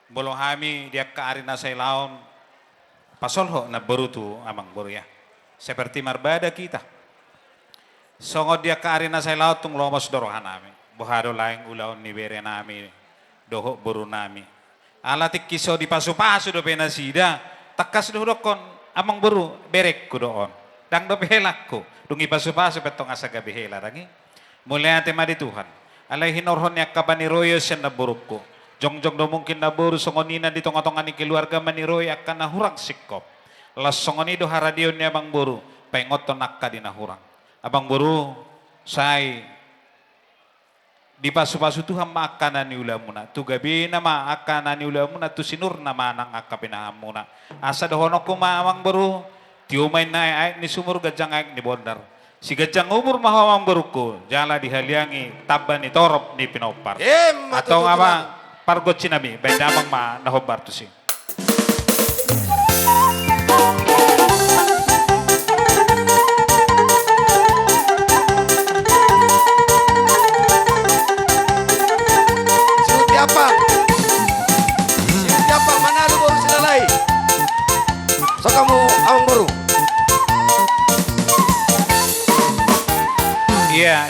Bolong hami dia ke arina say laon pasolho na baru tu amang baru ya. Seperti marbada kita. Songo dia ke arina say laon tung lomos dorohan nami. Bohado laing ulaon ni bere nami. Doho baru nami. Alatik kiso di pasu-pasu do penasida. Takas do dokon amang baru berek ku doon. Dang do behelak ko. Dungi pasu-pasu petong asaga behela rangi. Mulai ate madi Tuhan. Alay hinorhon niya kabaniroyo siya na buruk ko. Jong-jong do mungkin na buru songonina di tong-tongan ni keluarga maniroy akan nahurang sikop. Las songoni do haradion ni abang buru. Pengot to nakka di nahurang. Abang buru, say di pasu-pasu Tuhan makanan ni ulamuna. Tu gabi na maakanan ni ulamuna. Tu sinur na manang akapinahamuna. Asa dohonok ko maamang buru. Tiumay na ay ni sumur gajang ay ni bondar. Si gajang umur mahawang beruko, jala dihaliangi taban ni torop ni pinopar. Atau apa pargot sinabi, bendamang ma nahobar tu si. Siapa? Siapa mana lu baru sinalai? So kamu awang baru? Iya.